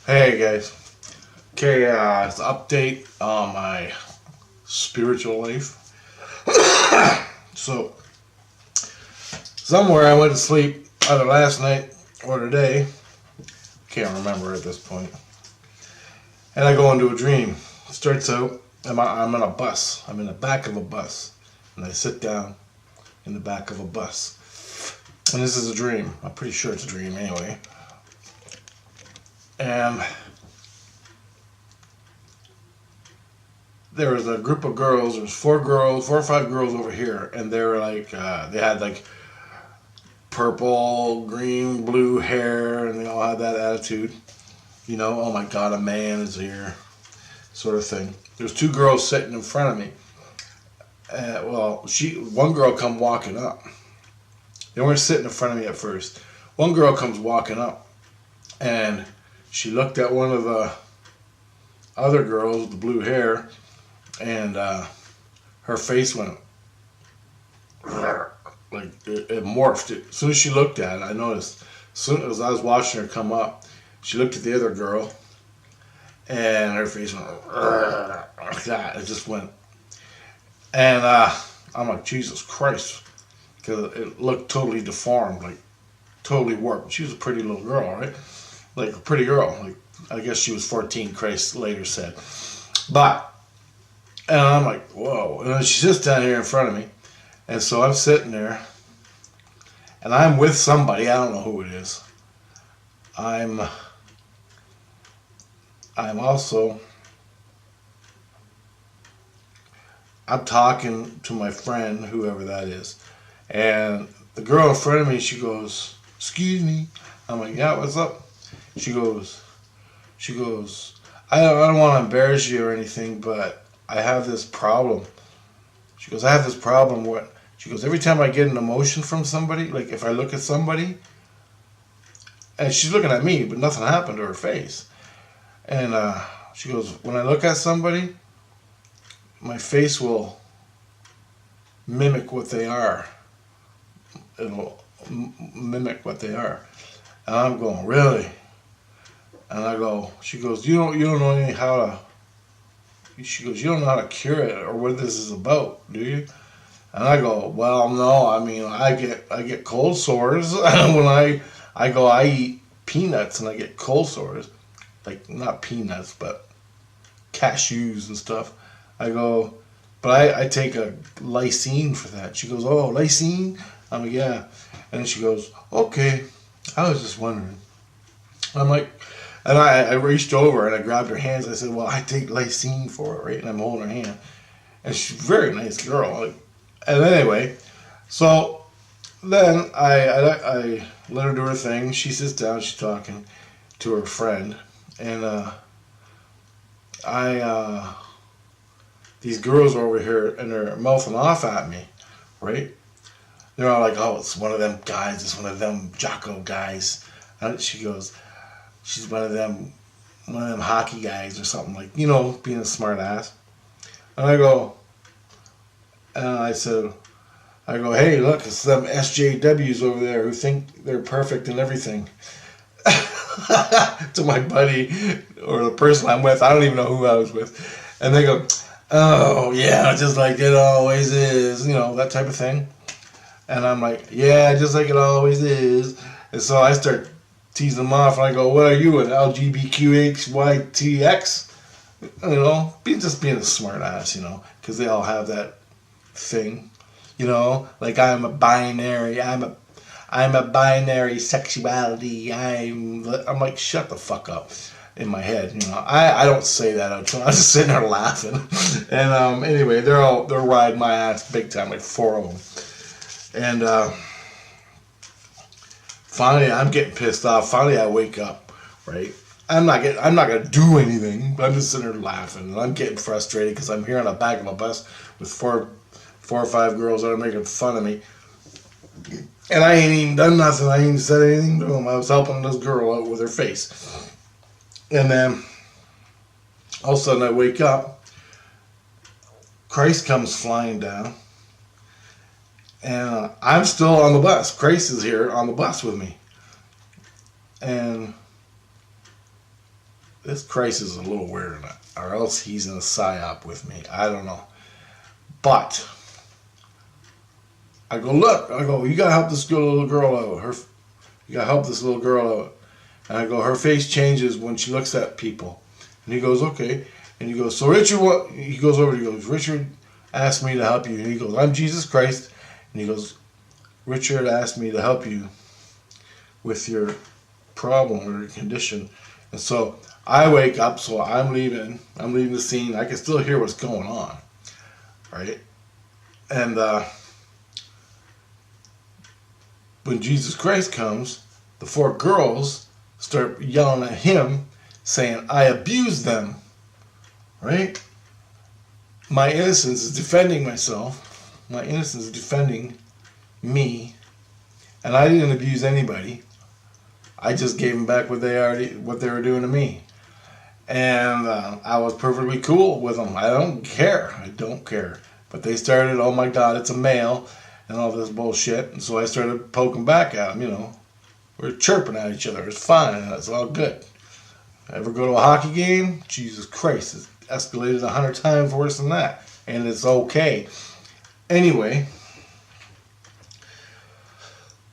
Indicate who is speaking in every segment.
Speaker 1: Hey guys. Okay, it's an update on my spiritual life. So, somewhere I went to sleep either last night or today. Can't remember at this point. And I go into a dream. It starts out, I'm in a bus. I'm in the back of a bus. And I sit down in the back of a bus. And this is a dream. I'm pretty sure it's a dream anyway. And there was a group of girls. There was four or five girls over here, and they were like, they had like purple, green, blue hair, and they all had that attitude. You know, oh my God, a man is here, sort of thing. There's two girls sitting in front of me. One girl come walking up. They weren't sitting in front of me at first. One girl comes walking up, and she looked at one of the other girls with the blue hair, and her face went like it morphed. As soon as she looked at it, I noticed. As soon as I was watching her come up, she looked at the other girl, and her face went like that. It just went, and I'm like, Jesus Christ, because it looked totally deformed, like totally warped. She was a pretty little girl, right? Like a pretty girl. Like I guess she was 14. Christ later said, but. And I'm like, whoa. And she's just down here in front of me. And so I'm sitting there. And I'm with somebody. I don't know who it is. I'm talking to my friend, whoever that is. And the girl in front of me, she goes, excuse me. I'm like, yeah, what's up? She goes, I don't want to embarrass you or anything, but I have this problem. She goes, I have this problem where, she goes, every time I get an emotion from somebody, like if I look at somebody, and she's looking at me, but nothing happened to her face. And she goes, when I look at somebody, my face will mimic what they are. It'll mimic what they are. And I'm going, really? And I go, she goes, you don't know anything how to. She goes, you don't know how to cure it or what this is about, do you? And I go, well, no. I mean, I get cold sores when I eat peanuts and I get cold sores, like not peanuts but cashews and stuff. I go, but I take a lysine for that. She goes, oh, lysine? I'm like, yeah. And she goes, okay. I was just wondering. I'm like. And I reached over and I grabbed her hands. I said, well, I take lysine for it, right? And I'm holding her hand. And she's a very nice girl. And anyway, so then I let her do her thing. She sits down. She's talking to her friend. And these girls are over here and they're mouthing off at me, right? They're all like, oh, it's one of them guys. It's one of them Jocko guys. And she goes, she's one of them hockey guys or something, like, you know, being a smart ass. And I go, hey, look, it's them SJWs over there who think they're perfect and everything. To my buddy or the person I'm with. I don't even know who I was with. And they go, oh, yeah, just like it always is, you know, that type of thing. And I'm like, yeah, just like it always is. And so I start teasing them off, and I go, what are you, an LGBTQHYTX? You know, just being a smart ass, you know, because they all have that thing, you know, like I'm a binary sexuality, I'm like, shut the fuck up in my head, you know. I don't say that out loud. I'm just sitting there laughing. And anyway, they're riding my ass big time, like four of them. And finally, I'm getting pissed off. Finally, I wake up, right? I'm not gonna do anything, but I'm just sitting there laughing, and I'm getting frustrated because I'm here on the back of a bus with four or five girls that are making fun of me, and I ain't even done nothing. I ain't even said anything to them. I was helping this girl out with her face, and then all of a sudden I wake up. Christ comes flying down. And I'm still on the bus. Grace is here on the bus with me. And this Christ is a little weird, or else he's in a psyop with me. I don't know. But I go, look. I go, you gotta help this little girl out. You gotta help this little girl out. And I go, her face changes when she looks at people. And he goes, okay. And he goes, so Richard, what? He goes over. He goes, Richard asked me to help you. And he goes, I'm Jesus Christ. And he goes, Richard asked me to help you with your problem or your condition. And so I wake up, so I'm leaving the scene. I can still hear what's going on, right? And when Jesus Christ comes, the 4 girls start yelling at him, saying, I abused them, right? My innocence is defending myself. My innocence is defending me. And I didn't abuse anybody. I just gave them back what they were doing to me. And I was perfectly cool with them. I don't care. But they started, oh my God, it's a male, and all this bullshit. And so I started poking back at them, We're chirping at each other. It's fine. It's all good. Ever go to a hockey game? Jesus Christ, it's escalated 100 times worse than that. And it's okay. Anyway,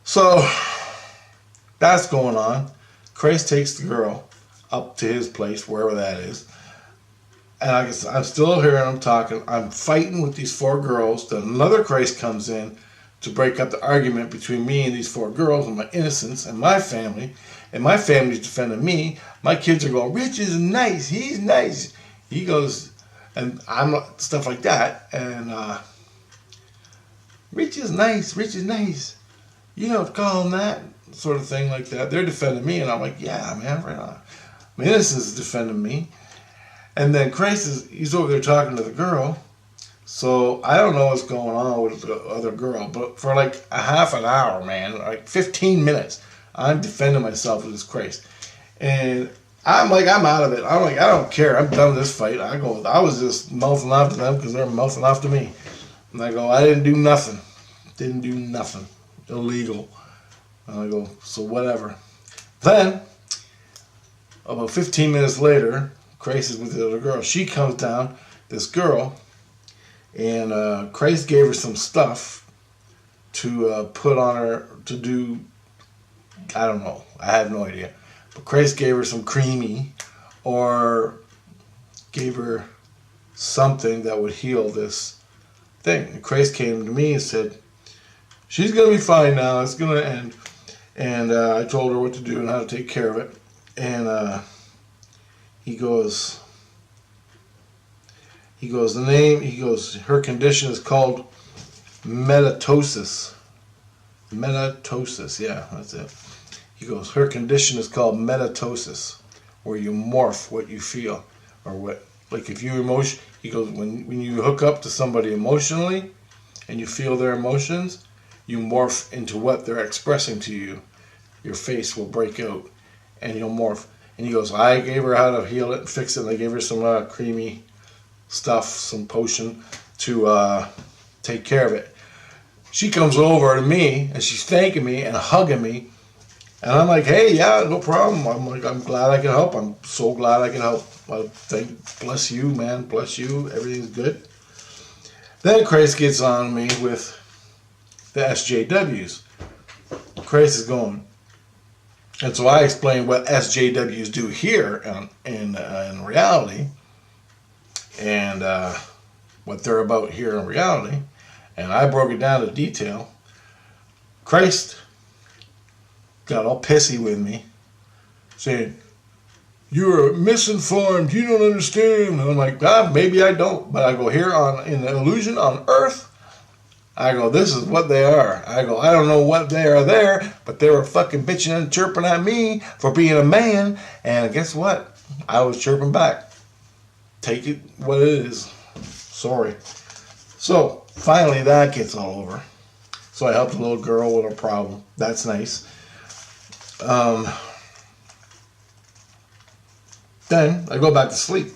Speaker 1: so that's going on. Christ takes the girl up to his place, wherever that is. And I'm still hearing them talking. I'm fighting with these 4 girls. Then another Christ comes in to break up the argument between me and these 4 girls and my innocence and my family. And my family's defending me. My kids are going, Rich is nice. He's nice. He goes, and I'm stuff like that. And Rich is nice. Rich is nice. You don't call him that. Sort of thing like that. They're defending me. And I'm like, yeah, man, right on. My innocence is defending me. And then Christ he's over there talking to the girl. So I don't know what's going on with the other girl, but for like a half an hour, man, like 15 minutes, I'm defending myself with this Christ. And I'm like, I'm out of it. I'm like, I don't care. I'm done with this fight. I was just mouthing off to them because they're mouthing off to me. And I go, I didn't do nothing. Didn't do nothing. Illegal. And I go, so whatever. Then, about 15 minutes later, Christ is with the other girl. She comes down, this girl, and Christ gave her some stuff to put on her to do, I don't know, I have no idea. But Christ gave her some creamy or gave her something that would heal this thing. And Christ came to me and said, she's going to be fine now, it's going to end. And I told her what to do and how to take care of it. And he goes, her condition is called metatosis. Metatosis, yeah, that's it. He goes, her condition is called metatosis, where you morph what you feel, or what, like if you emotion, he goes, when you hook up to somebody emotionally, and you feel their emotions, you morph into what they're expressing to you. Your face will break out, and you'll morph. And he goes, I gave her how to heal it and fix it, and I gave her some creamy stuff, some potion to take care of it. She comes over to me, and she's thanking me and hugging me. And I'm like, hey, yeah, no problem. I'm like, I'm glad I can help. I'm so glad I can help. Bless you, man. Bless you. Everything's good. Then Christ gets on me with the SJWs. Christ is going. And so I explained what SJWs do here in reality, and what they're about here in reality. And I broke it down to detail. Christ got all pissy with me, saying, you're misinformed, you don't understand. And I'm like, maybe I don't. But I go, here in the illusion on earth, I go, this is what they are. I go, I don't know what they are there, but they were fucking bitching and chirping at me for being a man. And guess what? I was chirping back. Take it what it is. Sorry. So, finally that gets all over. So I helped a little girl with her problem. That's nice. Then I go back to sleep.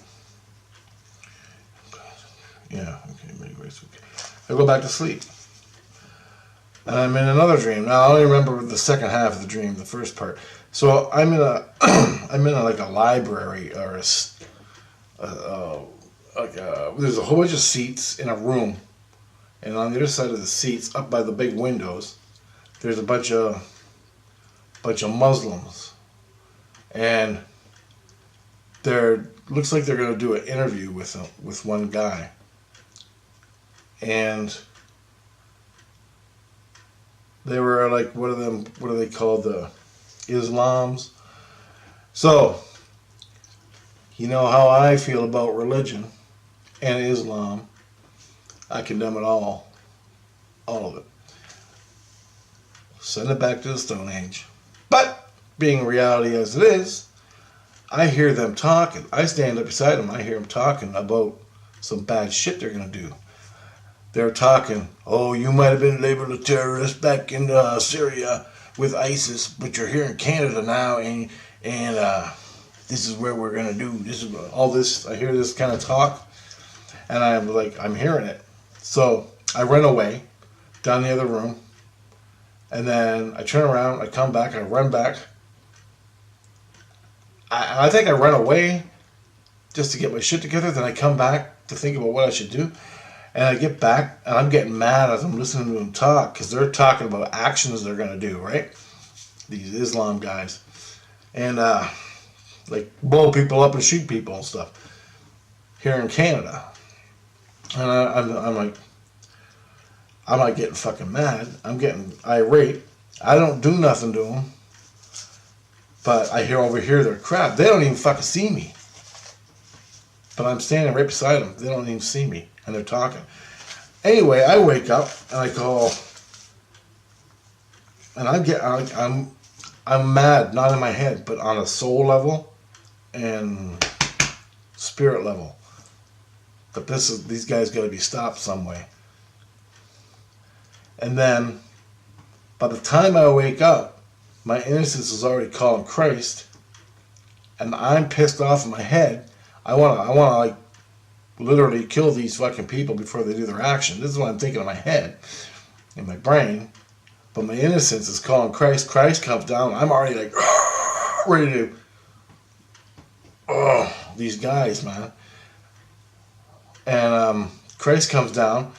Speaker 1: Yeah, okay, maybe it's okay. I go back to sleep. And I'm in another dream. Now I only remember the second half of the dream, the first part. So I'm in I'm in like a library or there's a whole bunch of seats in a room, and on the other side of the seats, up by the big windows, there's a bunch of Muslims, and looks like they're gonna do an interview with one guy, and they were like, what are they called, the Islams? So, you know how I feel about religion and Islam. I condemn it all of it. Send it back to the Stone Age. But, being reality as it is, I hear them talking. I stand up beside them, I hear them talking about some bad shit they're going to do. They're talking, oh, you might have been labeled a terrorist back in Syria with ISIS, but you're here in Canada now, and this is where we're gonna do this. Is all this. I hear this kind of talk, and I'm hearing it. So I run away down the other room, and then I turn around. I come back. I run back. I think I run away just to get my shit together. Then I come back to think about what I should do. And I get back, and I'm getting mad as I'm listening to them talk, because they're talking about actions they're going to do, right? These Islam guys. And, like, blow people up and shoot people and stuff. Here in Canada. And I'm like getting fucking mad. I'm getting irate. I don't do nothing to them. But I overhear their crap. They don't even fucking see me. But I'm standing right beside them. They don't even see me. And they're talking. Anyway, I wake up and I call, and I'm mad, not in my head, but on a soul level and spirit level. But these guys got to be stopped some way. And then, by the time I wake up, my innocence is already calling Christ, and I'm pissed off in my head. I wanna like literally kill these fucking people before they do their action. This is what I'm thinking in my head, in my brain. But my innocence is calling Christ. Christ comes down. I'm already like ready to. Oh, these guys, man. And Christ comes down,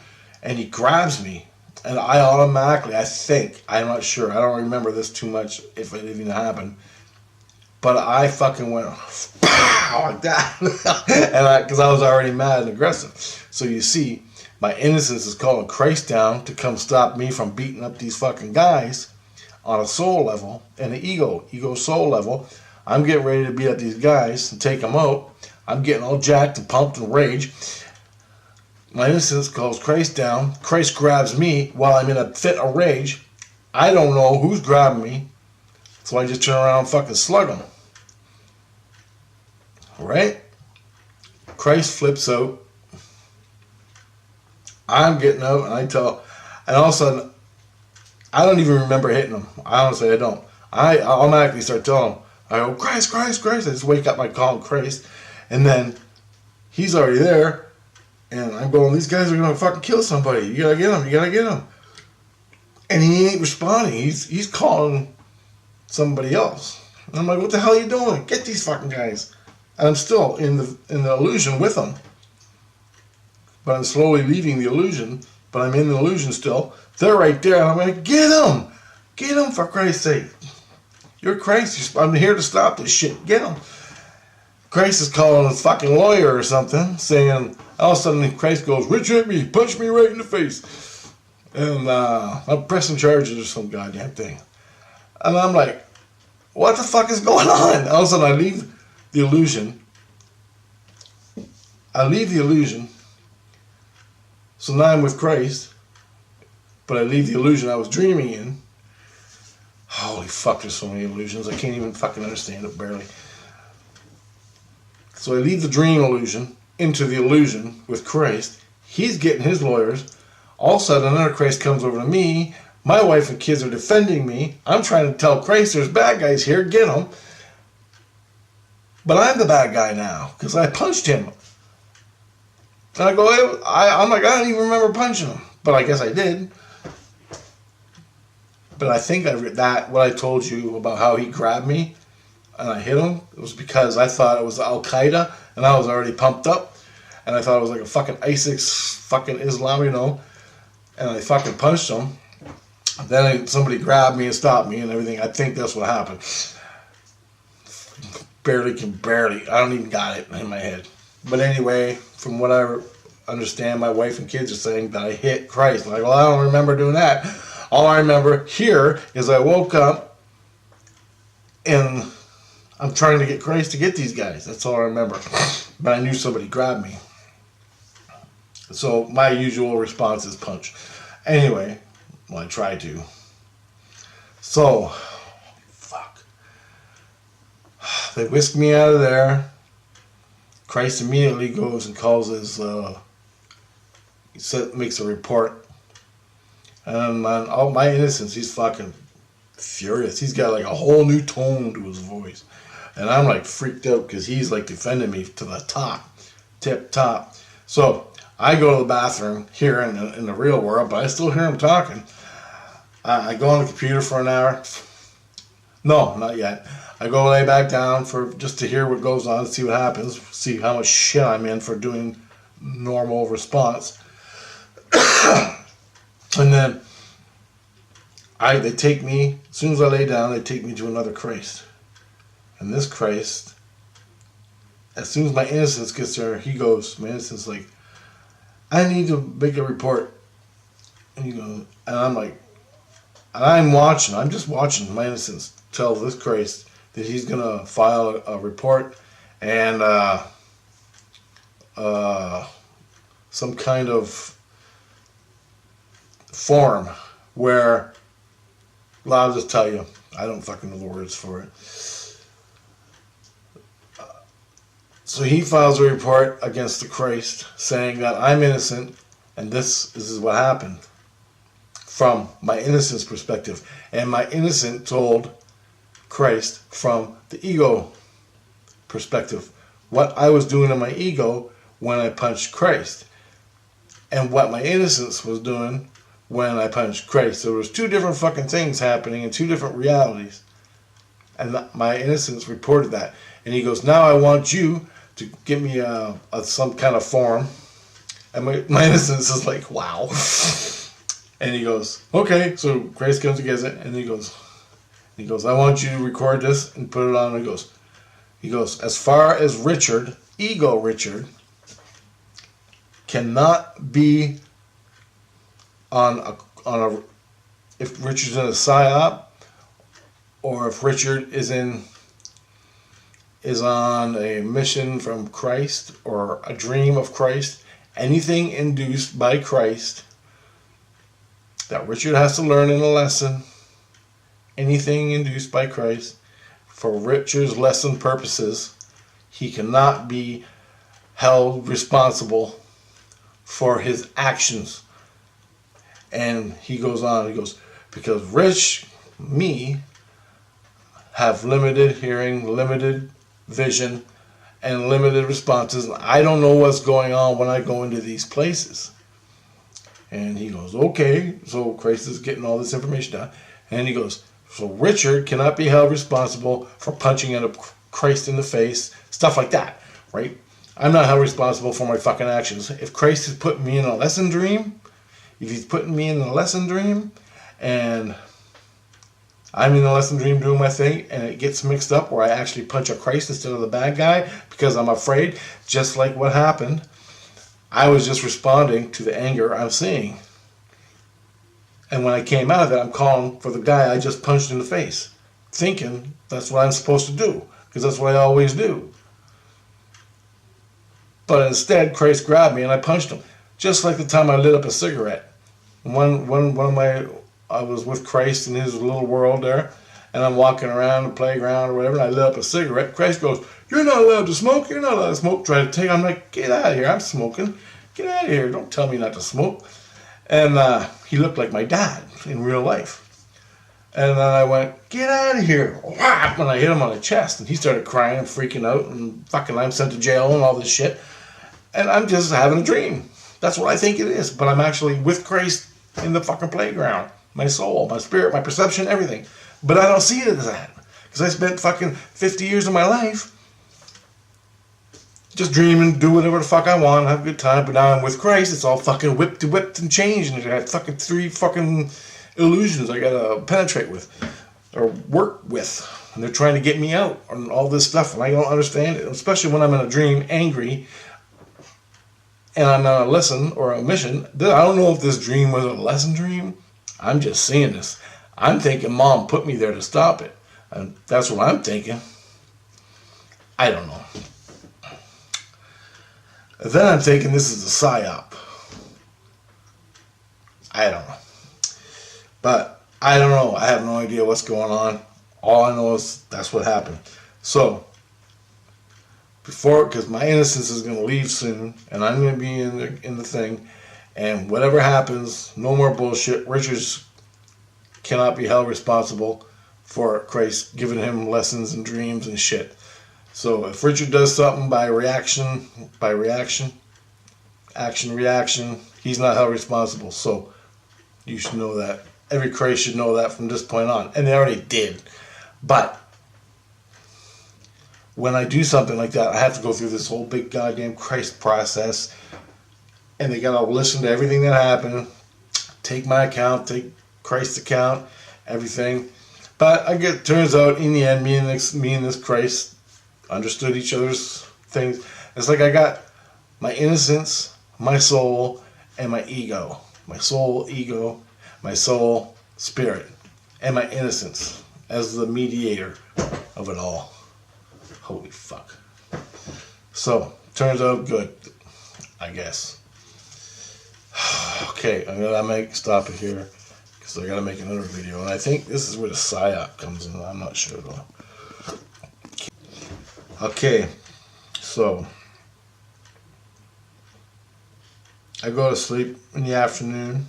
Speaker 1: and he grabs me, and I automatically, I think, I'm not sure, I don't remember this too much if it even happened, but I fucking went like that, and because I was already mad and aggressive. So you see, my innocence is calling Christ down to come stop me from beating up these fucking guys on a soul level and an ego soul level. I'm getting ready to beat up these guys and take them out. I'm getting all jacked and pumped and rage. My innocence calls Christ down. Christ grabs me while I'm in a fit of rage. I don't know who's grabbing me, so I just turn around and fucking slug him. Right? Christ flips out. I'm getting out, and all of a sudden, I don't even remember hitting him. Honestly, I don't. I automatically start telling him, I go, Christ, Christ, Christ. I just wake up, I call him Christ, and then he's already there, and I'm going, these guys are going to fucking kill somebody. You got to get him, you got to get him. And he ain't responding. He's calling somebody else. And I'm like, what the hell are you doing? Get these fucking guys. And I'm still in the illusion with them. But I'm slowly leaving the illusion. But I'm in the illusion still. They're right there. And I'm like, get them. Get them for Christ's sake. You're Christ. I'm here to stop this shit. Get them. Christ is calling a fucking lawyer or something. Saying, all of a sudden Christ goes, Rich hit me. Punch me right in the face. And I'm pressing charges or some goddamn thing. And I'm like, what the fuck is going on? All of a sudden I leave the illusion. So now I'm with Christ. But I leave the illusion I was dreaming in. Holy fuck, there's so many illusions. I can't even fucking understand it, barely. So I leave the dream illusion into the illusion with Christ. He's getting his lawyers. All of a sudden, another Christ comes over to me. My wife and kids are defending me. I'm trying to tell Christ there's bad guys here. Get them. But I'm the bad guy now because I punched him. And I go, I'm like, I don't even remember punching him. But I guess I did. But I think what I told you about how he grabbed me, and I hit him, it was because I thought it was Al Qaeda, and I was already pumped up, and I thought it was like a fucking ISIS fucking Islam, and I fucking punched him. Then somebody grabbed me and stopped me and everything. I think that's what happened. Barely. I don't even got it in my head. But anyway, from what I understand, my wife and kids are saying that I hit Christ. I'm like, well, I don't remember doing that. All I remember here is I woke up and I'm trying to get Christ to get these guys. That's all I remember. But I knew somebody grabbed me. So my usual response is punch. Anyway, well, I tried to. So, fuck. They whisked me out of there. Christ immediately goes and calls his, makes a report. And on all my innocence, he's fucking furious. He's got like a whole new tone to his voice. And I'm like freaked out because he's like defending me to the top, tip top. So I go to the bathroom here in the real world, but I still hear him talking. I go on the computer for an hour. No, not yet. I go lay back down for just to hear what goes on, see what happens, see how much shit I'm in for doing normal response. And then they take me, as soon as I lay down, they take me to another Christ. And this Christ, as soon as my innocence gets there, he goes, my innocence like, I need to make a report. And he goes, and I'm like, and I'm just watching my innocence tell this Christ that he's going to file a report and some kind of form where, well, I'll just tell you, I don't fucking know the words for it. So he files a report against the Christ saying that I'm innocent and this is what happened from my innocence perspective. And my innocent told Christ from the ego perspective what I was doing in my ego when I punched Christ and what my innocence was doing when I punched Christ. There was two different fucking things happening in two different realities. And my innocence reported that. And he goes, now I want you to give me some kind of form. And my innocence is like, wow. And he goes, okay. So Christ comes and gets it. And he goes, I want you to record this and put it on. And he goes, as far as Richard, ego Richard, cannot be on a if Richard's in a psyop or if Richard is on a mission from Christ or a dream of Christ, anything induced by Christ that Richard has to learn in a lesson, anything induced by Christ for Richard's lesson purposes, he cannot be held responsible for his actions. And he goes on, he goes, because Rich, me, have limited hearing, limited vision, and limited responses. I don't know what's going on when I go into these places. And he goes, okay. So Christ is getting all this information down. And he goes, so Richard cannot be held responsible for punching at a Christ in the face, stuff like that, right? I'm not held responsible for my fucking actions. If Christ is putting me in a lesson dream, if he's putting me in a lesson dream, and I'm in the lesson dream doing my thing, and it gets mixed up where I actually punch a Christ instead of the bad guy because I'm afraid, just like what happened, I was just responding to the anger I'm seeing. And when I came out of it, I'm calling for the guy I just punched in the face, thinking that's what I'm supposed to do, because that's what I always do. But instead, Christ grabbed me and I punched him, just like the time I lit up a cigarette. I was with Christ in his little world there, and I'm walking around the playground or whatever, and I lit up a cigarette. Christ goes, you're not allowed to smoke, you're not allowed to smoke. Try to take, I'm like, get out of here, I'm smoking. Get out of here, don't tell me not to smoke. And he looked like my dad in real life. And then I went, get out of here, whap, and I hit him on the chest, and he started crying and freaking out, and fucking I'm sent to jail and all this shit. And I'm just having a dream. That's what I think it is, but I'm actually with Christ in the fucking playground. My soul, my spirit, my perception, everything. But I don't see it as that. Because I spent fucking 50 years of my life just dreaming, do whatever the fuck I want, have a good time. But now I'm with Christ, it's all fucking whipped and changed. And I got fucking 3 fucking illusions I gotta penetrate with or work with. And they're trying to get me out on all this stuff. And I don't understand it. Especially when I'm in a dream, angry, and I'm on a lesson or a mission. I don't know if this dream was a lesson dream. I'm just seeing this. I'm thinking Mom put me there to stop it. And that's what I'm thinking. I don't know. Then I'm thinking this is a psyop. I don't know. But I don't know. I have no idea what's going on. All I know is that's what happened. So, because my innocence is going to leave soon, and I'm going to be in the thing, and whatever happens, no more bullshit. Richards cannot be held responsible for Christ giving him lessons and dreams and shit. So if Richard does something by reaction, reaction, he's not held responsible. So you should know that. Every Christ should know that from this point on. And they already did. But when I do something like that, I have to go through this whole big goddamn Christ process. And they gotta listen to everything that happened. Take my account, take Christ's account, everything. But turns out in the end, me and this Christ understood each other's things. It's like I got my innocence, my soul, and my ego. My soul, ego, my soul, spirit, and my innocence as the mediator of it all. Holy fuck. So, turns out good, I guess. Okay, I'm gonna stop it here because I gotta make another video. And I think this is where the psyop comes in. I'm not sure though. Okay, so I go to sleep in the afternoon,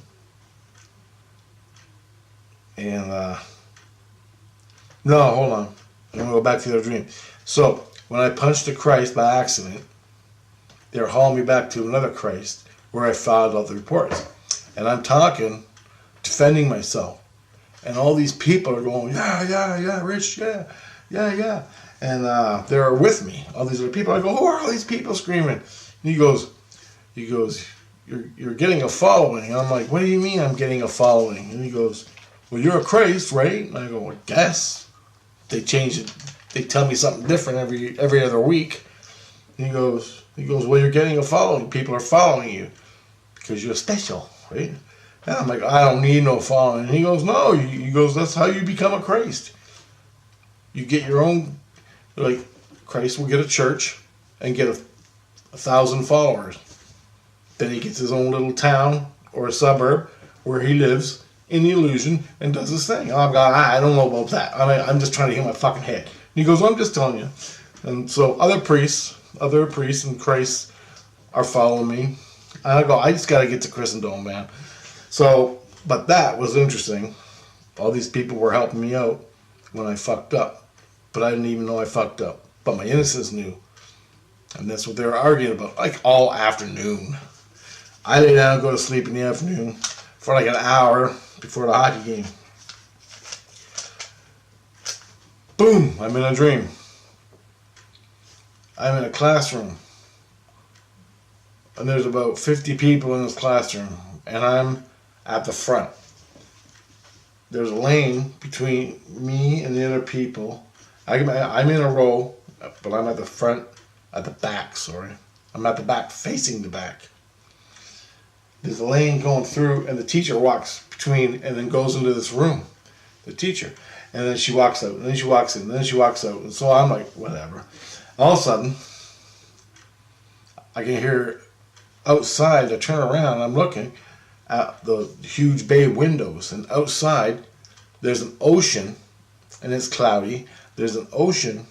Speaker 1: and no, hold on, I'm gonna go back to the dream. So when I punched the Christ by accident, they were hauling me back to another Christ where I filed all the reports, and I'm talking, defending myself, and all these people are going, yeah, Rich, yeah. And they're with me. All these other people. I go, who are all these people screaming? And he goes, you're getting a following. And I'm like, what do you mean I'm getting a following? And he goes, well, you're a Christ, right? And I go, I guess. They change it. They tell me something different every other week. And he goes, well, you're getting a following. People are following you because you're special, right? And I'm like, I don't need no following. And he goes, no. He goes, that's how you become a Christ. You get your own. Like, Christ will get a church and get 1,000 followers. Then he gets his own little town or a suburb where he lives in the illusion and does his thing. I'm going, I don't know about that. I'm just trying to hit my fucking head. And he goes, well, I'm just telling you. And so other priests and Christ are following me. And I go, I just got to get to Christendom, man. So, but that was interesting. All these people were helping me out when I fucked up. But I didn't even know I fucked up. But my innocence knew. And that's what they were arguing about. Like all afternoon. I lay down and go to sleep in the afternoon for like an hour before the hockey game. Boom! I'm in a dream. I'm in a classroom. And there's about 50 people in this classroom. And I'm at the front. There's a lane between me and the other people. I'm in a row, but I'm at the back, sorry. I'm at the back, facing the back. There's a lane going through, and the teacher walks between and then goes into this room, the teacher. And then she walks out, and then she walks in, and then she walks out. And so I'm like, whatever. All of a sudden, I can hear outside, I turn around, and I'm looking at the huge bay windows. And outside, there's an ocean, and it's cloudy. There's an ocean,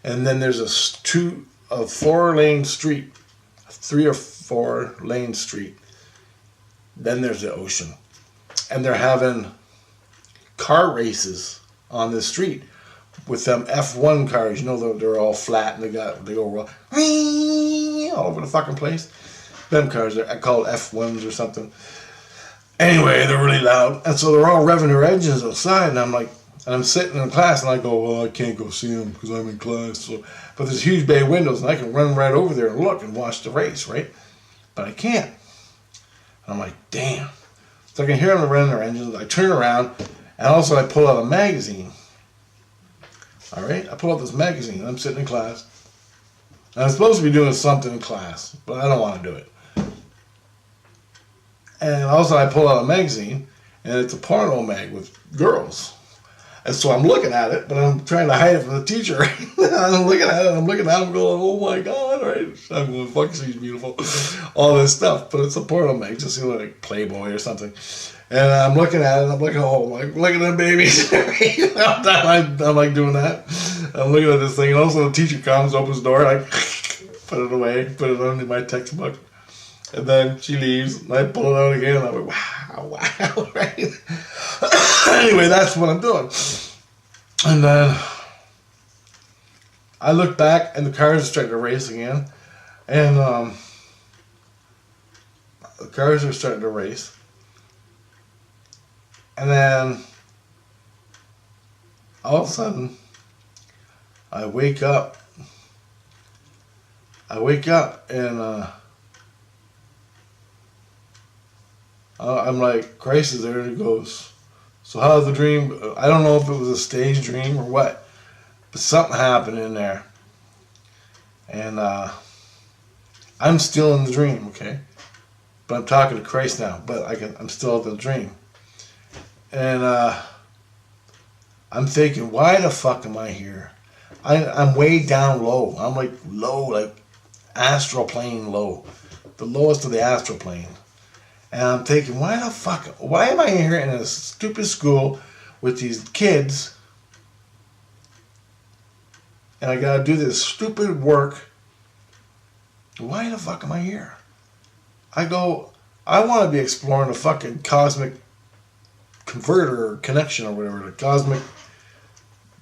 Speaker 1: and then there's a 4-lane street, 3 or 4 lane street. Then there's the ocean, and they're having car races on the street with them F1 cars. You know, they're all flat and they go all over the fucking place. Them cars are called F1s or something. Anyway, they're really loud, and so they're all revving their engines outside, and I'm like, And I'm sitting in class, and I go, well, I can't go see him because I'm in class. So, but there's huge bay windows, and I can run right over there and look and watch the race, right? But I can't. And I'm like, damn. So I can hear them running their engines. I turn around, and also I pull out a magazine. All right? I pull out this magazine, and I'm sitting in class. And I'm supposed to be doing something in class, but I don't want to do it. And also I pull out a magazine, and it's a porno mag with girls. And so I'm looking at it, but I'm trying to hide it from the teacher. I'm looking at it, I'm going, oh my God, right? I'm going, fuck, she's beautiful. All this stuff, but it's a porno mag, just like Playboy or something. And I'm looking at it, I'm like, oh, like, look at them babies. I'm like doing that. I'm looking at this thing, and also the teacher comes, opens the door, and I put it away, put it under my textbook. And then she leaves, and I pull it out again, and I'm like, wow, right? Anyway, that's what I'm doing. And then I look back, and the cars are starting to race again. And the cars are starting to race. And then all of a sudden, I wake up, and I'm like, Christ is there, and he goes, so how's the dream? I don't know if it was a stage dream or what, but something happened in there. And I'm still in the dream, okay? But I'm talking to Christ now, but I'm still in the dream. And I'm thinking, why the fuck am I here? I'm way down low. I'm like low, like astral plane low. The lowest of the astral plane. And I'm thinking, why am I here in a stupid school with these kids? And I gotta do this stupid work. Why the fuck am I here? I want to be exploring the fucking cosmic converter or connection or whatever, the cosmic,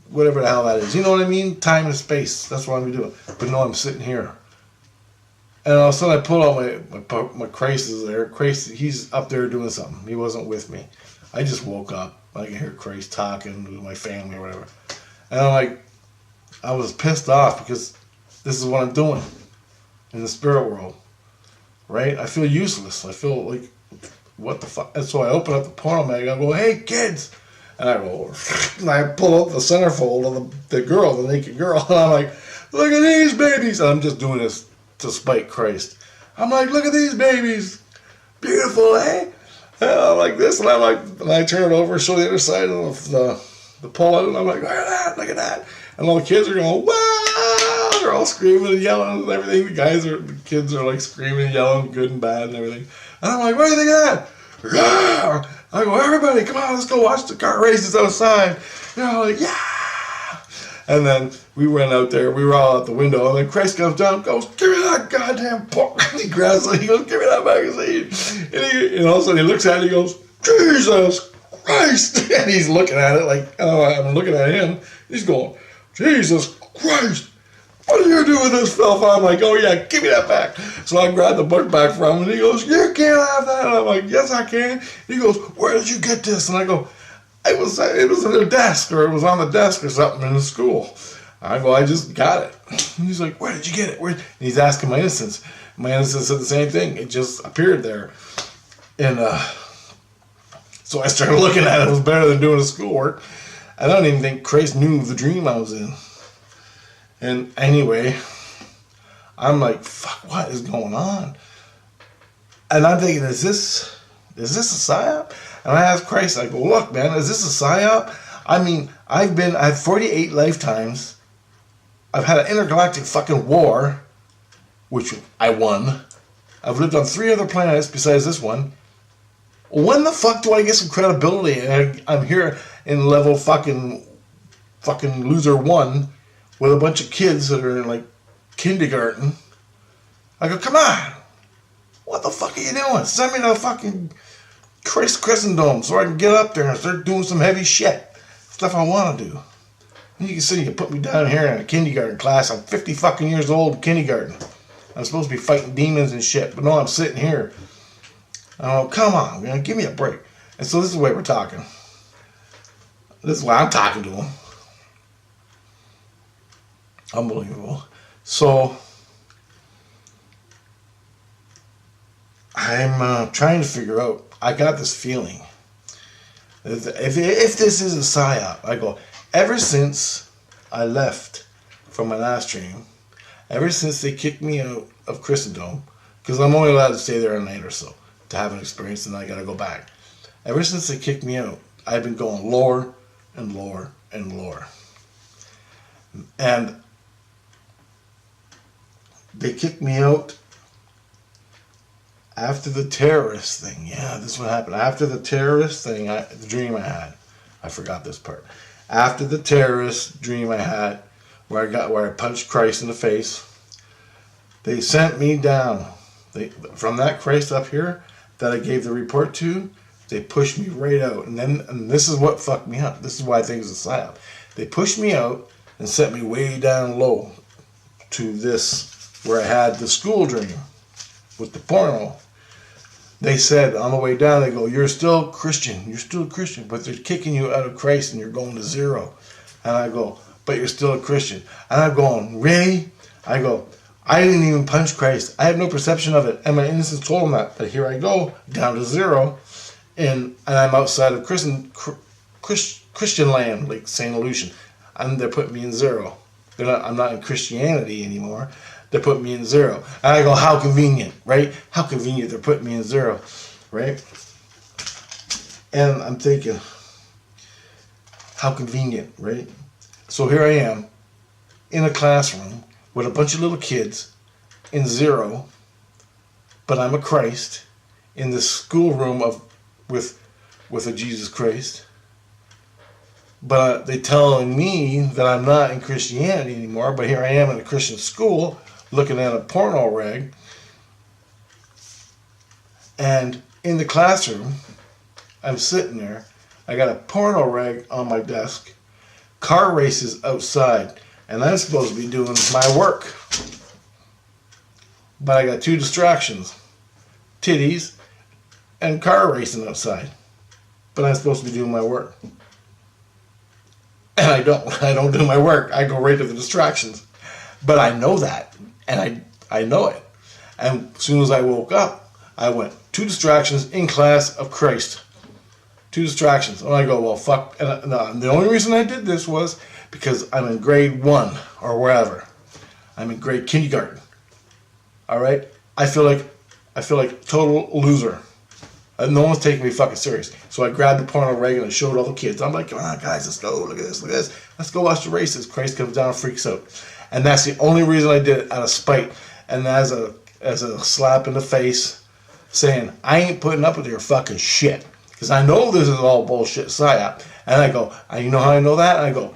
Speaker 1: whatever the hell that is. You know what I mean? Time and space. That's what I'm doing. But no, I'm sitting here. And all of a sudden I pull out my Christ is there. Christ, he's up there doing something. He wasn't with me. I just woke up. I can hear Christ talking to my family or whatever. And I'm like, I was pissed off because this is what I'm doing in the spirit world. Right? I feel useless. I feel like, what the fuck? And so I open up the porno mag. I go, hey kids. And I go, and I pull up the centerfold of the girl, the naked girl. And I'm like, look at these babies. And I'm just doing this to spite Christ. I'm like, look at these babies. Beautiful, eh? And I'm like this, and I'm like, and I turn it over, show the other side of the pull-out, and I'm like, look at that. And all the kids are going, wow! They're all screaming and yelling and everything. The kids are like screaming and yelling, good and bad and everything. And I'm like, what do you think of that? I go, everybody, come on, let's go watch the car races outside. You know, like, yeah! And then we went out there. We were all out the window. And then Christ comes down, goes, give me that goddamn book. He grabs it. He goes, give me that magazine. And all of a sudden he looks at it. He goes, Jesus Christ. And he's looking at it like, oh, I'm looking at him. He's going, Jesus Christ. What do you do with this stuff? I'm like, oh yeah, give me that back. So I grabbed the book back from him. And he goes, you can't have that. And I'm like, yes, I can. He goes, where did you get this? And I go, it was in their desk, or it was on the desk or something in the school. I go, I just got it. And he's like, where did you get it? And he's asking my innocence. My innocence said the same thing. It just appeared there. And so I started looking at it. It was better than doing the schoolwork. I don't even think Christ knew the dream I was in. And anyway, I'm like, fuck, what is going on? And I'm thinking, is this a psyop? And I asked Christ, I go, look, man, is this a psyop? I mean, I've had 48 lifetimes. I've had an intergalactic fucking war, which I won. I've lived on 3 other planets besides this one. When the fuck do I get some credibility? And I'm here in level fucking loser 1 with a bunch of kids that are in like kindergarten. I go, come on. What the fuck are you doing? Send me to fucking Christendom so I can get up there and start doing some heavy shit. Stuff I want to do. And you can see you put me down here in a kindergarten class. I'm 50 fucking years old in kindergarten. I'm supposed to be fighting demons and shit. But no, I'm sitting here. Oh, come on, man. Give me a break. And so this is the way we're talking. This is why I'm talking to him. Unbelievable. So I'm trying to figure out. I got this feeling. If this is a psyop, I go, ever since I left from my last dream, ever since they kicked me out of Christendom, because I'm only allowed to stay there a night or so to have an experience, and I gotta go back. Ever since they kicked me out, I've been going lower and lower and lower. And they kicked me out after the terrorist thing. Yeah, this is what happened. After the terrorist thing, the dream I had. I forgot this part. After the terrorist dream I had, where I punched Christ in the face, they sent me down. From that Christ up here that I gave the report to, they pushed me right out. And this is what fucked me up. This is why I think it's a psyop. They pushed me out and set me way down low to this, where I had the school dream with the porno. They said on the way down, they go, you're still Christian, but they're kicking you out of Christ and you're going to zero. And I go, but you're still a Christian. And I'm going, really? I go, I didn't even punch Christ. I have no perception of it. And my innocence told them that. But here I go, down to zero. And I'm outside of Christian land, like St. Lucian. And they're putting me in zero. I'm not in Christianity anymore. They're putting me in zero. And I go, how convenient, right? How convenient they're putting me in zero, right? And I'm thinking, how convenient, right? So here I am in a classroom with a bunch of little kids in zero, but I'm a Christ in the schoolroom with a Jesus Christ. But they're telling me that I'm not in Christianity anymore, but here I am in a Christian school looking at a porno rag. And in the classroom, I'm sitting there. I got a porno rag on my desk, car races outside, and I'm supposed to be doing my work. But I got two distractions, titties and car racing outside. But I'm supposed to be doing my work. And I don't do my work. I go right to the distractions. But I know that. And I know it. And as soon as I woke up, I went, two distractions in class of Christ. Two distractions. And I go, well, fuck. And the only reason I did this was because I'm in grade 1 or wherever. I'm in grade kindergarten. All right? I feel like total loser. No one's taking me fucking serious. So I grabbed the porno rag and I showed all the kids. I'm like, come on, guys, let's go. Look at this, look at this. Let's go watch the races. Christ comes down and freaks out. And that's the only reason I did it, out of spite. And as a slap in the face, saying, I ain't putting up with your fucking shit. Because I know this is all bullshit psyop. And I go, you know how I know that? And I go,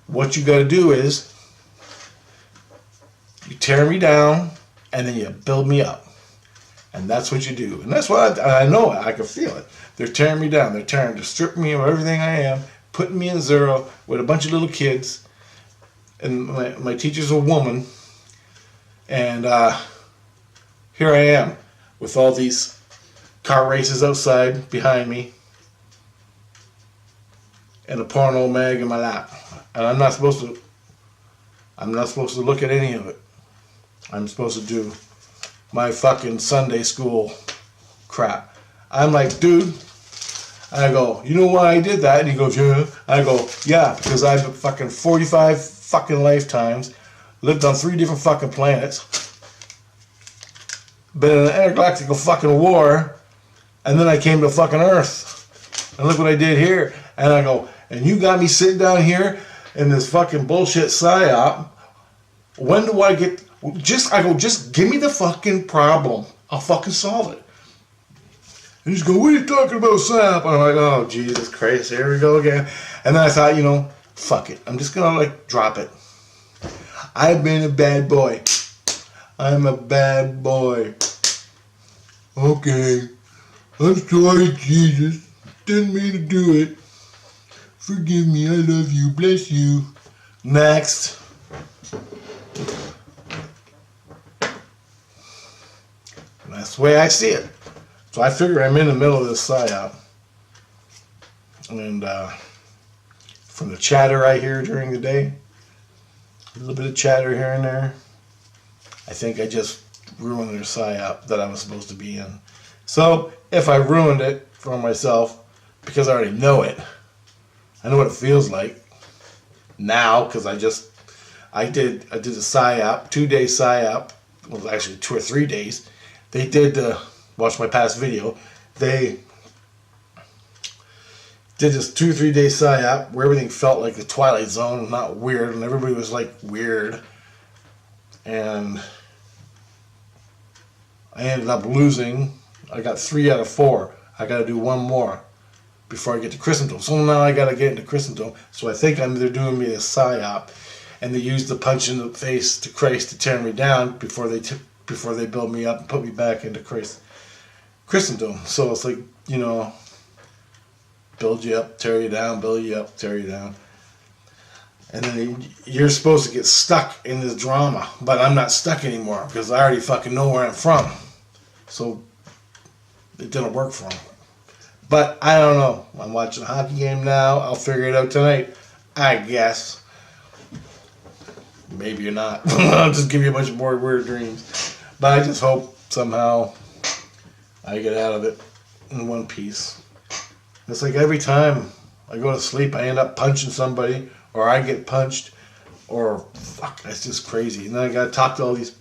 Speaker 1: what you got to do is, you tear me down, and then you build me up. And that's what you do. And that's what I know it. I can feel it. They're tearing me down. They're trying to strip me of everything I am, putting me in zero with a bunch of little kids. And my teacher's a woman. And here I am with all these car races outside behind me and a porno mag in my lap. And I'm not supposed to look at any of it. I'm supposed to do my fucking Sunday school crap. I'm like, dude, and I go, you know why I did that? And he goes, yeah. I go, yeah, because I've fucking 45 fucking lifetimes, lived on 3 different fucking planets, been in an intergalactic fucking war, and then I came to fucking Earth. And look what I did here. And I go, and you got me sitting down here in this fucking bullshit psyop. When do I get... just give me the fucking problem. I'll fucking solve it. And he's going, what are you talking about, Sap? And I'm like, oh, Jesus Christ, here we go again. And then I thought, fuck it. I'm just going to, drop it. I've been a bad boy. I'm a bad boy. Okay. I'm sorry, Jesus. Didn't mean to do it. Forgive me. I love you. Bless you. Next. That's the way I see it. So I figure I'm in the middle of this psyop. And from the chatter I hear during the day. A little bit of chatter here and there. I think I just ruined their psyop that I was supposed to be in. So if I ruined it for myself, because I already know it, I know what it feels like now, because I did a psyop, 2-day psyop. Well, actually 2 or 3 days. They did watch my past video. They did this 2 or 3 day psyop where everything felt like the Twilight Zone, not weird, and everybody was like weird. And I ended up losing. I got 3 out of 4. I got to do 1 more before I get to Christendom. So now I got to get into Christendom. So I think they're doing me a psyop, and they used the punch in the face to Christ to tear me down before they build me up and put me back into Christendom. So it's like, you know, build you up, tear you down, build you up, tear you down. And then you're supposed to get stuck in this drama. But I'm not stuck anymore because I already fucking know where I'm from. So it didn't work for them. But I don't know. I'm watching a hockey game now. I'll figure it out tonight, I guess. Maybe you're not. I'll just give you a bunch of more weird dreams. But I just hope somehow I get out of it in one piece. It's like every time I go to sleep, I end up punching somebody, or I get punched, or fuck, that's just crazy. And then I gotta talk to all these.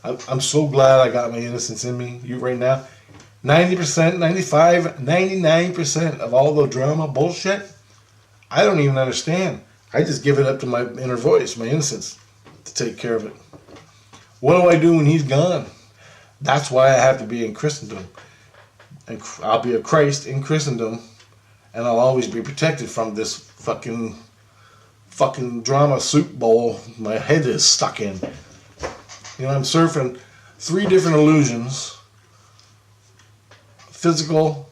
Speaker 1: I'm so glad I got my innocence in me. You right now, 90%, 95, 99% of all the drama bullshit, I don't even understand. I just give it up to my inner voice, my innocence, to take care of it. What do I do when he's gone? That's why I have to be in Christendom. And I'll be a Christ in Christendom, and I'll always be protected from this fucking drama soup bowl my head is stuck in. You know, I'm surfing 3 different illusions. Physical,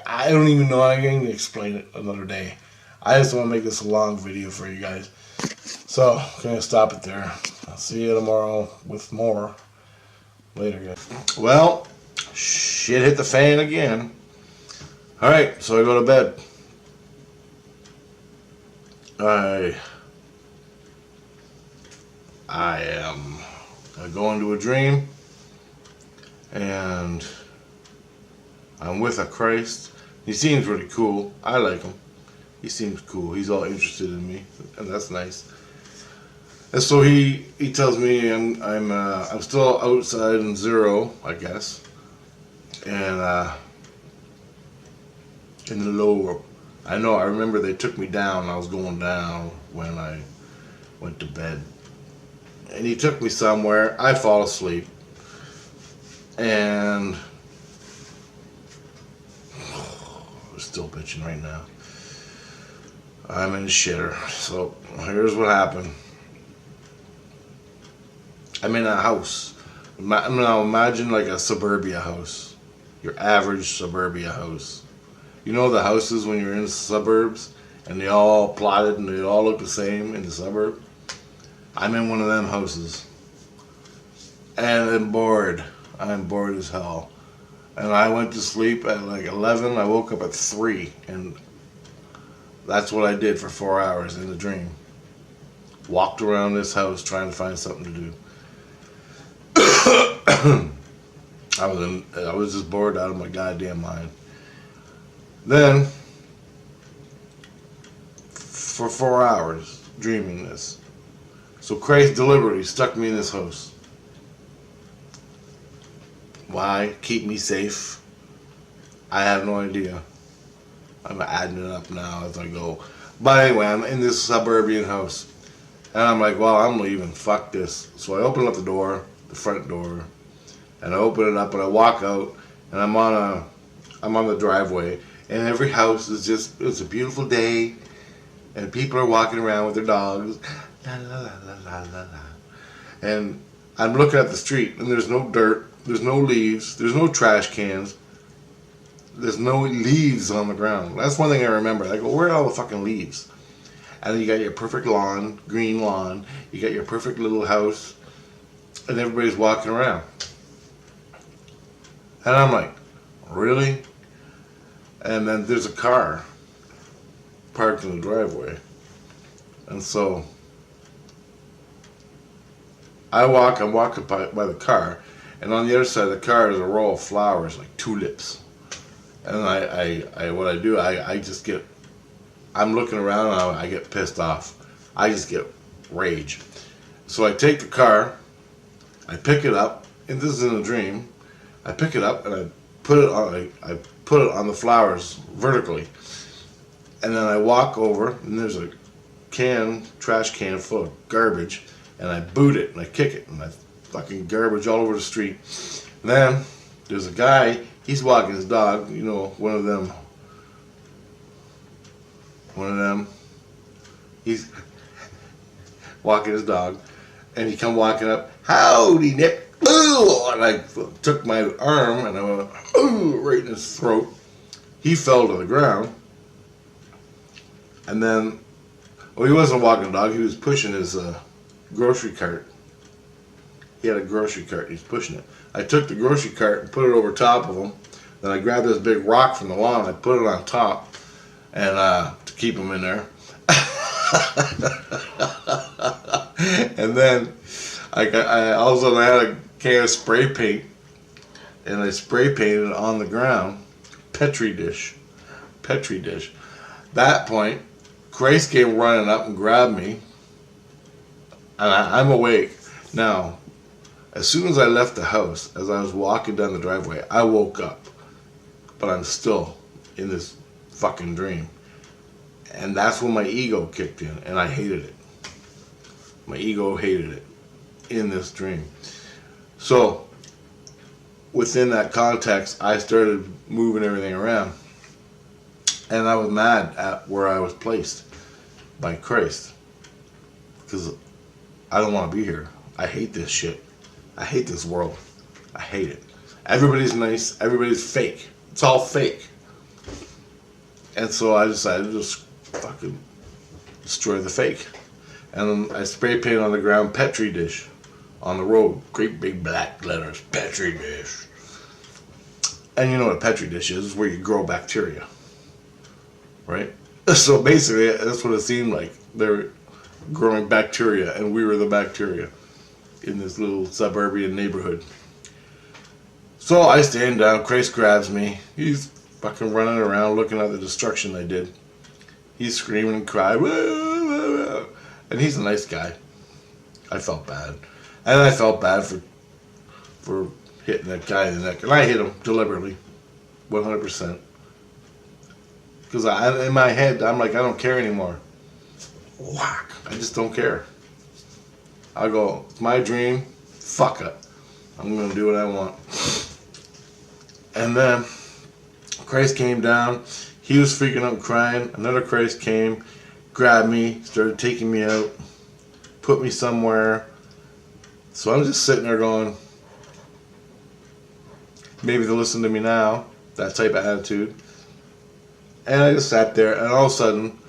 Speaker 1: I don't even know. I'm going to explain it another day. I just want to make this a long video for you guys. So, I'm going to stop it there. I'll see you tomorrow with more. Later, guys. Well, shit hit the fan again. Alright, so I go to bed. I am going to a dream, and I'm with a Christ. He seems really cool. I like him. He seems cool. He's all interested in me, and that's nice. And so he tells me I'm still outside in zero, I guess, and in the lower. I remember they took me down. I was going down when I went to bed, and he took me somewhere. I fall asleep, and I'm still bitching right now. I'm in a shitter. So here's what happened. I'm in a house. Now imagine like a suburbia house. Your average suburbia house. You know the houses when you're in the suburbs and they all plotted and they all look the same in the suburb? I'm in one of them houses. And I'm bored. I'm bored as hell. And I went to sleep at like 11. I woke up at 3. And that's what I did for 4 hours in the dream. Walked around this house trying to find something to do. I was just bored out of my goddamn mind. Then, for 4 hours, dreaming this. So Christ deliberately stuck me in this house. Why? Keep me safe? I have no idea. I'm adding it up now as I go. But anyway, I'm in this suburban house. And I'm like, well, I'm leaving. Fuck this. So I open up the door, the front door. And I open it up and I walk out. And I'm on the driveway. And every house is just, it's a beautiful day. And people are walking around with their dogs. La, la, la, la, la, la, la. And I'm looking at the street. And there's no dirt. There's no leaves. There's no trash cans. There's no leaves on the ground. That's one thing I remember. I go, where are all the fucking leaves? And then you got your perfect lawn, green lawn. You got your perfect little house. And everybody's walking around. And I'm like, really? And then there's a car. parked in the driveway. And so I'm walking by the car, and on the other side of the car is a row of flowers, like tulips. And what I do, I'm looking around and I get pissed off. I just get rage. So I take the car, I pick it up, and this is in a dream. I pick it up and I put it on the flowers vertically. And then I walk over, and there's a trash can full of garbage, and I boot it and I kick it, and I fucking garbage all over the street. And then there's a guy, he's walking his dog, one of them, he's walking his dog, and he come walking up, howdy Nick, ooh, and I took my arm and I went, ooh, right in his throat. He fell to the ground, and then, he wasn't walking the dog, he was pushing his grocery cart. He had a grocery cart, he was pushing it. I took the grocery cart and put it over top of him. Then I grabbed this big rock from the lawn, I put it on top, and to keep him in there. And then I also had a can of spray paint, and I spray painted on the ground, Petri dish. That point, Grace came running up and grabbed me, and I'm awake. Now, as soon as I left the house, as I was walking down the driveway, I woke up, but I'm still in this fucking dream. And that's when my ego kicked in, and I hated it. My ego hated it in this dream. So, within that context, I started moving everything around. And I was mad at where I was placed by Christ. Because I don't want to be here. I hate this shit. I hate this world. I hate it. Everybody's nice. Everybody's fake. It's all fake. And so I decided to just fucking destroy the fake. And then I spray painted on the ground Petri dish on the road. Great big black letters. Petri dish. And you know what a Petri dish is? It's where you grow bacteria. Right? So basically, that's what it seemed like. They're growing bacteria, and we were the bacteria in this little suburban neighborhood. So I stand down, Grace grabs me. He's fucking running around looking at the destruction I did. He's screaming and crying. And he's a nice guy. I felt bad. And I felt bad for hitting that guy in the neck. And I hit him deliberately. 100%. Because in my head, I'm like, I don't care anymore. Whack. I just don't care. I go, it's my dream. Fuck it. I'm going to do what I want. And then Christ came down. He was freaking out and crying. Another Christ came, grabbed me, started taking me out, put me somewhere. So I'm just sitting there going, maybe they'll listen to me now. That type of attitude. And I just sat there, and all of a sudden,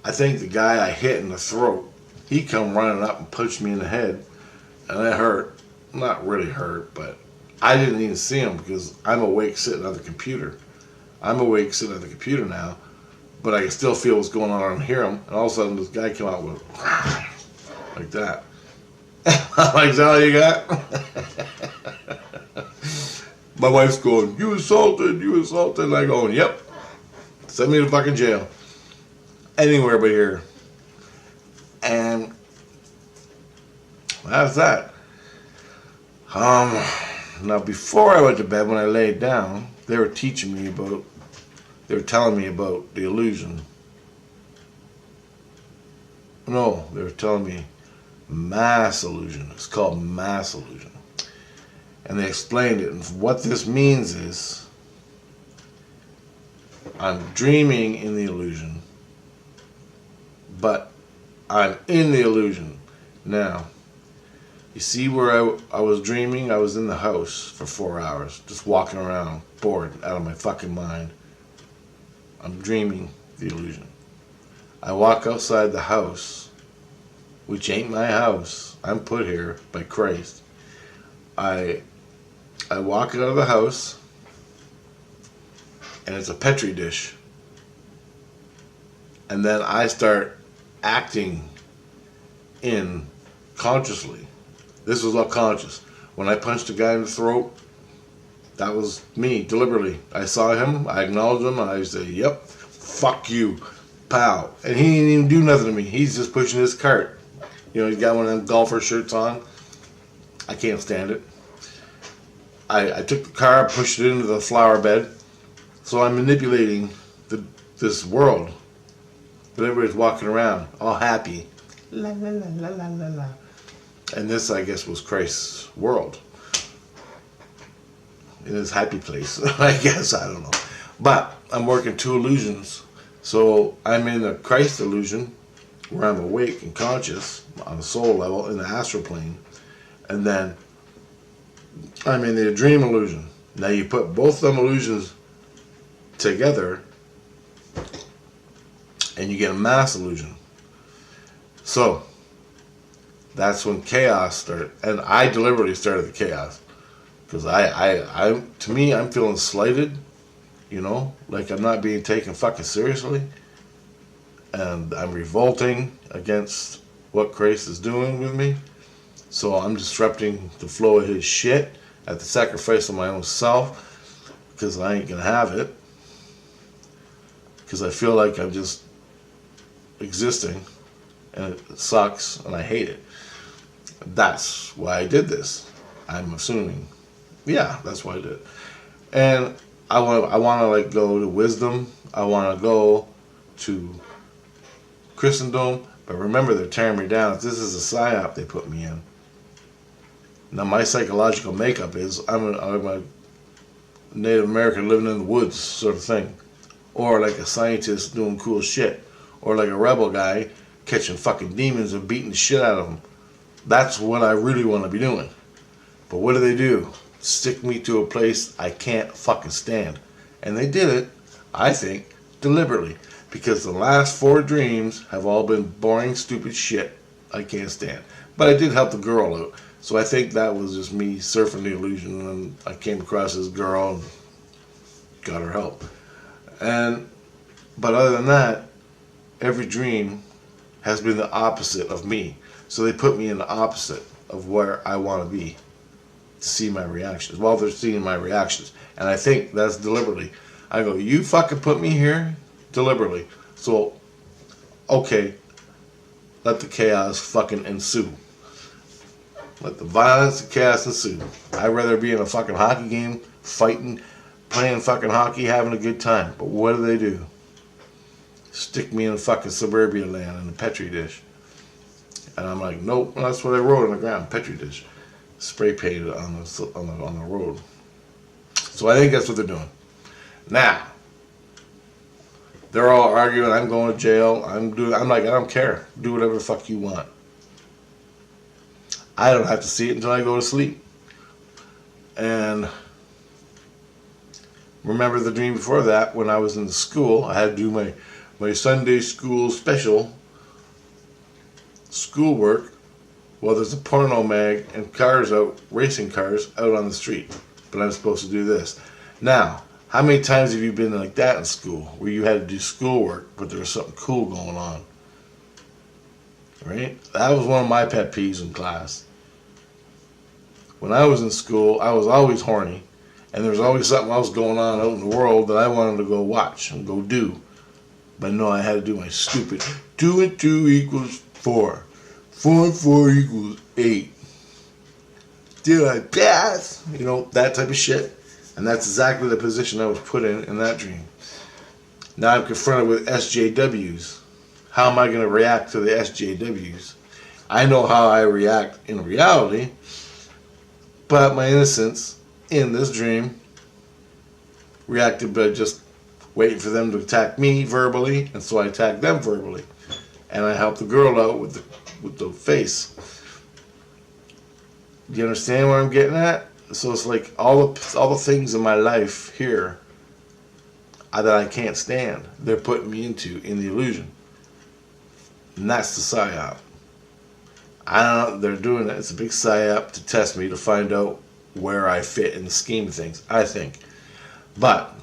Speaker 1: I think the guy I hit in the throat, he come running up and punched me in the head, and it hurt. Not really hurt, but I didn't even see him because I'm awake sitting at the computer. I'm awake sitting at the computer now, but I can still feel what's going on and hear him, and all of a sudden this guy came out with like that. I'm like, is that all you got? My wife's going, you assaulted. And I go, yep. Send me to fucking jail. Anywhere but here. And that's that. Now before I went to bed, when I laid down, they were telling me about the illusion. No, they were telling me mass illusion. It's called mass illusion. And they explained it. And what this means is I'm dreaming in the illusion, but I'm in the illusion. Now, you see where I was dreaming? I was in the house for 4 hours, just walking around, bored, out of my fucking mind. I'm dreaming the illusion. I walk outside the house, which ain't my house. I'm put here by Christ. I walk out of the house, and it's a Petri dish. And then I start acting in consciously. This was all conscious. When I punched a guy in the throat, that was me, deliberately. I saw him, I acknowledged him, and I say, yep, fuck you, pow. And he didn't even do nothing to me. He's just pushing his cart. You know, he's got one of them golfer shirts on. I can't stand it. I took the car, pushed it into the flower bed. So I'm manipulating this world. But everybody's walking around, all happy. La, la, la, la, la, la, la. And this, I guess, was Christ's world. In his happy place, I guess, I don't know. But I'm working two illusions. So I'm in a Christ illusion, where I'm awake and conscious, on a soul level, in the astral plane. And then I'm in the dream illusion. Now you put both them illusions together, and you get a mass illusion. So that's when chaos started, and I deliberately started the chaos because to me, I'm feeling slighted, you know, like I'm not being taken fucking seriously, and I'm revolting against what Christ is doing with me. So I'm disrupting the flow of his shit at the sacrifice of my own self because I ain't gonna have it. Because I feel like I'm just existing and it sucks and I hate it. That's why I did this. I'm assuming. Yeah, that's why I did it. And I want to like go to wisdom. I want to go to Christendom. But remember, they're tearing me down. If this is a psyop they put me in. Now my psychological makeup is I'm a Native American living in the woods sort of thing. Or like a scientist doing cool shit. Or like a rebel guy catching fucking demons and beating the shit out of them. That's what I really want to be doing. But what do? Stick me to a place I can't fucking stand. And they did it, I think, deliberately. Because the last 4 dreams have all been boring, stupid shit I can't stand. But I did help the girl out. So I think that was just me surfing the illusion. And I came across this girl and got her help. But other than that, every dream has been the opposite of me. So they put me in the opposite of where I want to be to see my reactions. Well, they're seeing my reactions. And I think that's deliberately. I go, you fucking put me here deliberately. So, okay, let the chaos fucking ensue. Let the violence and chaos ensue. I'd rather be in a fucking hockey game, fighting, playing fucking hockey, having a good time. But what do? Stick me in a fucking suburbia land in a Petri dish. And I'm like, nope, that's what I wrote on the ground, Petri dish. Spray painted on the road. So I think that's what they're doing. Now, they're all arguing, I'm going to jail, I'm like, I don't care. Do whatever the fuck you want. I don't have to see it until I go to sleep. And remember the dream before that, when I was in school, I had to do my Sunday school special schoolwork. Well, there's a porno mag and cars out, racing cars out on the street. But I'm supposed to do this. Now, how many times have you been like that in school, where you had to do schoolwork, but there was something cool going on? Right? That was one of my pet peeves in class. When I was in school, I was always horny, and there was always something else going on out in the world that I wanted to go watch and go do. But no, I had to do my stupid 2 and 2 equals 4. 4 and 4 equals 8. Did I pass? You know, that type of shit. And that's exactly the position I was put in that dream. Now I'm confronted with SJWs. How am I going to react to the SJWs? I know how I react in reality, but my innocence in this dream reacted by just waiting for them to attack me verbally, and so I attacked them verbally. And I helped the girl out with the face. Do you understand where I'm getting at? So it's like all the things in my life here that I can't stand, they're putting me into in the illusion. And that's the psyop. I don't know, they're doing it. It's a big psyop to test me, to find out where I fit in the scheme of things, I think. But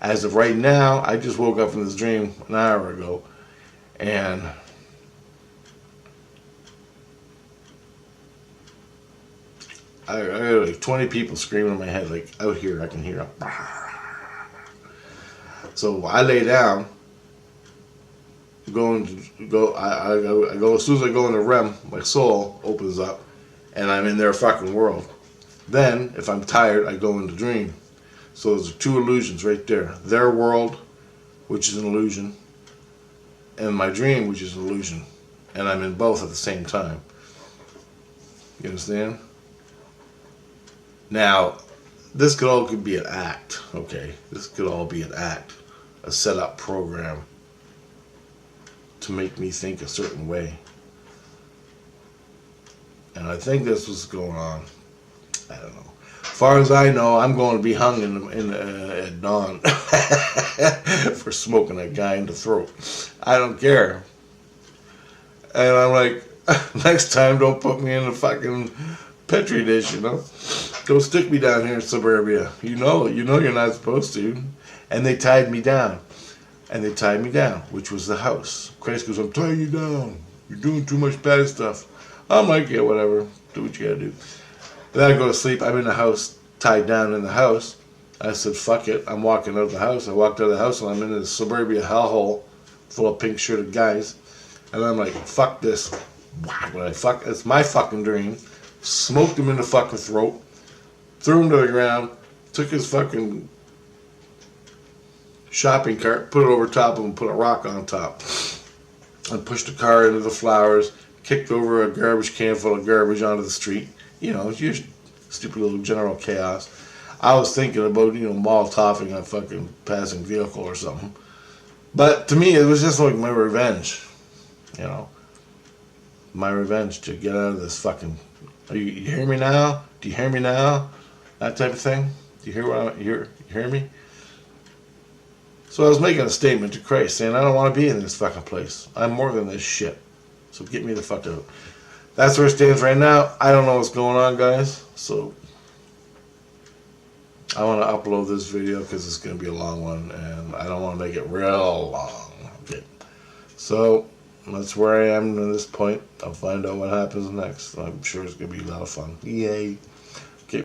Speaker 1: As of right now, I just woke up from this dream an hour ago, and I got like 20 people screaming in my head, like out here, I can hear them. So I lay down, I go as soon as I go into REM, my soul opens up, and I'm in their fucking world. Then, if I'm tired, I go into dream. So there's two illusions right there. Their world, which is an illusion, and my dream, which is an illusion. And I'm in both at the same time. You understand? Now, this could be an act, okay? This could all be an act. A set-up program to make me think a certain way. And I think this was going on. I don't know. As far as I know, I'm going to be hung at dawn for smoking a guy in the throat. I don't care. And I'm like, next time, don't put me in a fucking Petri dish, you know? Don't stick me down here in suburbia. You know you're not supposed to. And they tied me down. And they tied me down, which was the house. Christ goes, I'm tying you down. You're doing too much bad stuff. I'm like, yeah, whatever. Do what you gotta do. Then I go to sleep. I'm in the house, tied down in the house. I said, fuck it. I'm walking out of the house. I walked out of the house and I'm in this suburbia hellhole full of pink shirted guys. And I'm like, fuck this. It's my fucking dream. Smoked him in the fucking throat. Threw him to the ground. Took his fucking shopping cart, put it over top of him, put a rock on top. And pushed the car into the flowers. Kicked over a garbage can full of garbage onto the street. You know, it's your stupid little general chaos. I was thinking about, Molotoving a fucking passing vehicle or something. But to me, it was just like my revenge. My revenge to get out of this fucking... You hear me now? Do you hear me now? That type of thing. Do you hear you hear me? So I was making a statement to Christ saying, I don't want to be in this fucking place. I'm more than this shit. So get me the fuck out. That's where it stands right now. I don't know what's going on, guys. So I want to upload this video because it's going to be a long one. And I don't want to make it real long. Okay. So that's where I am at this point. I'll find out what happens next. I'm sure it's going to be a lot of fun. Yay.